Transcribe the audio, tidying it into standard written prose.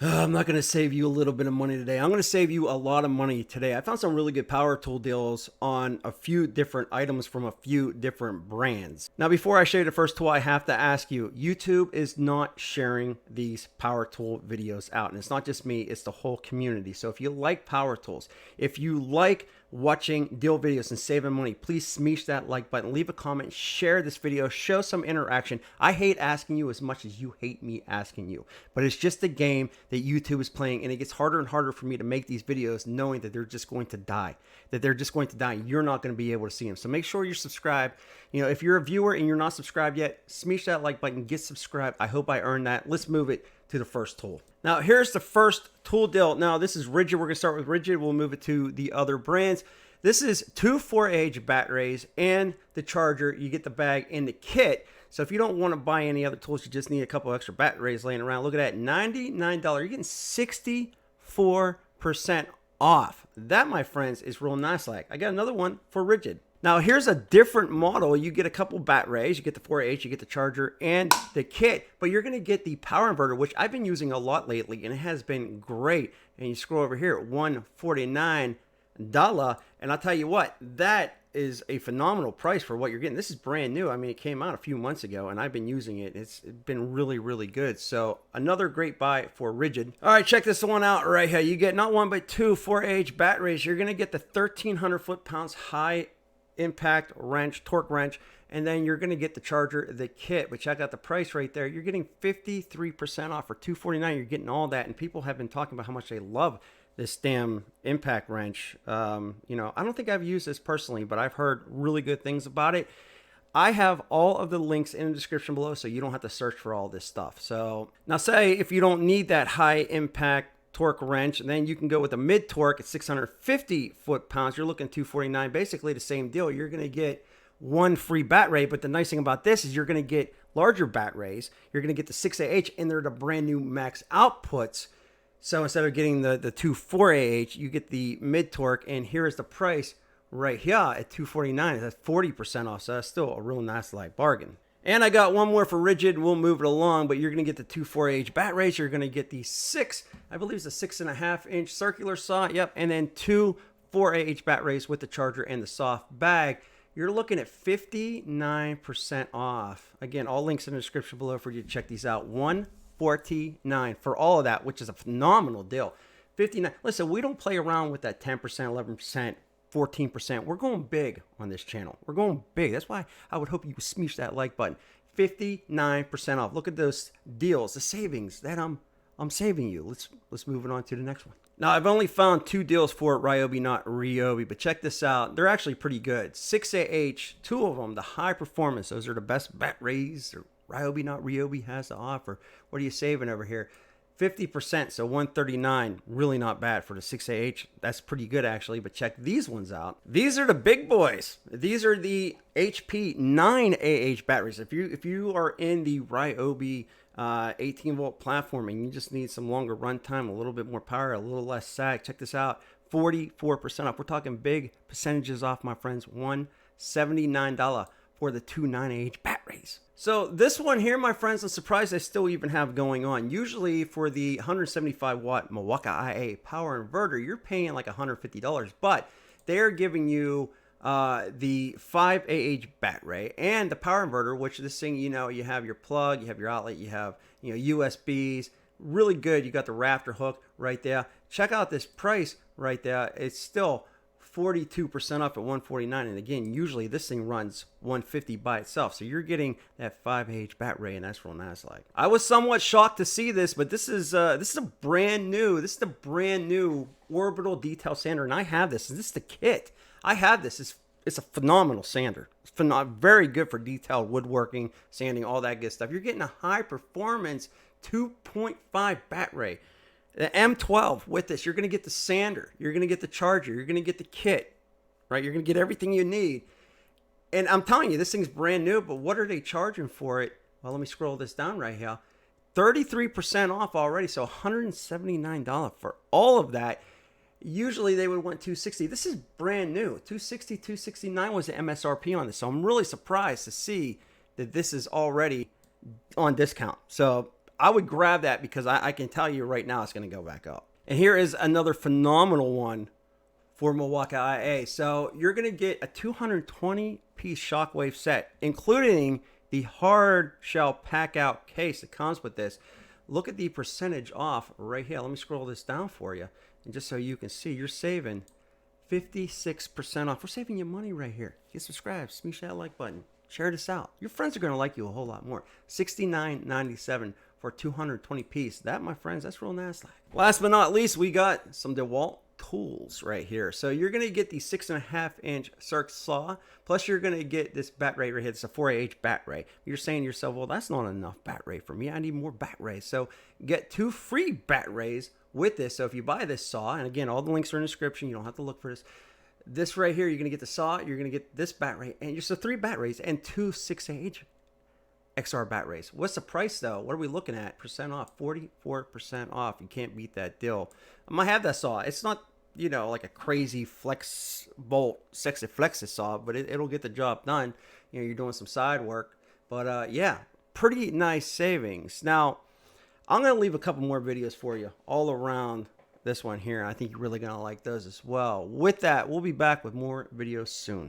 I'm not going to save you a little bit of money today. I'm going to save you a lot of money today. I found some really good power tool deals on a few different items from a few different brands. Now, before I show you the first tool, I have to ask you, YouTube is not sharing these power tool videos out. And it's not just me, it's the whole community. So if you like power tools, if you like watching deal videos and saving money, please smash that like button, leave a comment, share this video, show some interaction. I hate asking you as much as you hate me asking you, but it's just a game that YouTube is playing, and it gets harder and harder for me to make these videos knowing that they're just going to die, You're not going to be able to see them. So make sure you're subscribed. You know, if you're a viewer and you're not subscribed yet, smash that like button, get subscribed. I hope I earned that. Let's move it to the first tool. Now, here's the first tool deal. Now, this is Ridgid. We're going to start with Ridgid. We'll move it to the other brands. This is two 4Ah batteries and the charger. You get the bag and the kit. So if you don't want to buy any other tools, you just need a couple extra batteries laying around. Look at that, $99. You're getting 64% off. That, my friends, is real nice. Like, I got another one for Ridgid. Now, here's a different model. You get a couple batteries, you get the 4H, you get the charger and the kit, but you're going to get the power inverter, which I've been using a lot lately, and it has been great. And you scroll over here, $149. And I'll tell you what, that is a phenomenal price for what you're getting. This is brand new. I mean, it came out a few months ago, and I've been using it. It's been really, really good. So another great buy for Ridgid. All right, check this one out right here. You get not one, but two 4H batteries. You're going to get the 1,300 foot-pounds high impact wrench, torque wrench, and then you're going to get the charger, the kit, which I got the price right there. You're getting 53% off for $249. You're getting all that, and people have been talking about how much they love this damn impact wrench. You know, I don't think I've used this personally, but I've heard really good things about it. I have all of the links in the description below, so you don't have to search for all this stuff. So now, say if you don't need that high impact torque wrench, then you can go with a mid torque at 650 foot-pounds. You're looking $249, basically the same deal. You're going to get one free battery, but the nice thing about this is you're going to get larger batteries. You're going to get the 6AH, and they're the brand new max outputs. So instead of getting the two 4AH, you get the mid torque, and here is the price right here at $249. That's 40% off, so that's still a real nice like bargain. And I got one more for Ridgid. We'll move it along, but you're going to get the two 4AH batteries. You're going to get the I believe it's a 6.5-inch circular saw. Yep. And then two 4AH batteries with the charger and the soft bag. You're looking at 59% off. Again, all links in the description below for you to check these out. $149 for all of that, which is a phenomenal deal. 59. Listen, we don't play around with that 10%, 11%. 14%. We're going big on this channel. We're going big. That's why I would hope you would smash that like button. 59% off. Look at those deals, the savings that I'm saving you. Let's move it on to the next one. Now, I've only found two deals for Ryobi, not Ryobi, but check this out. They're actually pretty good. 6AH, two of them, the high performance. Those are the best batteries Ryobi, not Ryobi has to offer. What are you saving over here? 50%, so $139, really not bad for the 6AH. That's pretty good actually, but check these ones out. These are the big boys. These are the HP 9AH batteries. If you are in the Ryobi 18 volt platform and you just need some longer run time, a little bit more power, a little less sag, check this out. 44% off. We're talking big percentages off, my friends. $179 for the two 9AH batteries. So this one here, my friends, I'm surprised I still even have going on. Usually for the 175 watt Milwaukee IA power inverter, you're paying like $150, but they're giving you the 5AH battery and the power inverter, which this thing, you know, you have your plug, you have your outlet, you have, you know, USBs, really good. You got the rafter hook right there. Check out this price right there. It's still 42% off at $149, and again, usually this thing runs $150 by itself, so you're getting that 5AH battery, and that's real nice. Like, I was somewhat shocked to see this, but this is the brand new orbital detail sander, and I have this. This is the kit. I have this. It's a phenomenal sander. It's very good for detailed woodworking, sanding, all that good stuff. You're getting a high performance 2.5 battery. The M12 with this, you're going to get the sander, you're going to get the charger, you're going to get the kit, right? You're going to get everything you need. And I'm telling you, this thing's brand new, but what are they charging for it? Well, let me scroll this down right here. 33% off already, so $179 for all of that. Usually they would want $260. This is brand new. $260, $269 was the MSRP on this, so I'm really surprised to see that this is already on discount. So I would grab that because I can tell you right now it's going to go back up. And here is another phenomenal one for Milwaukee IA. So you're going to get a 220 piece Shockwave set, including the hard shell pack out case that comes with this. Look at the percentage off right here. Let me scroll this down for you. And just so you can see, you're saving 56% off. We're saving you money right here. Get subscribed, smash that like button, share this out. Your friends are going to like you a whole lot more. $69.97 for 220 piece. That, my friends, that's real nice. Last but not least, we got some DeWalt tools right here. So you're going to get the 6.5-inch circ saw, plus you're going to get this bat ray right here. It's a 4AH bat ray. You're saying to yourself, well, that's not enough bat ray for me. I need more bat rays. So get 2 free bat rays with this. So if you buy this saw, and again, all the links are in the description, you don't have to look for this. This right here, you're going to get the saw, you're going to get this bat ray, and just 3 bat rays and 2 6AH XR bat rays. What's the price though? What are we looking at? Percent off, 44% off. You can't beat that deal. I might have that saw. It's not, you know, like a crazy flex bolt, sexy flexes saw, but it'll get the job done. You know, you're doing some side work, but yeah, pretty nice savings. Now, I'm going to leave a couple more videos for you all around this one here. I think you're really going to like those as well. With that, we'll be back with more videos soon.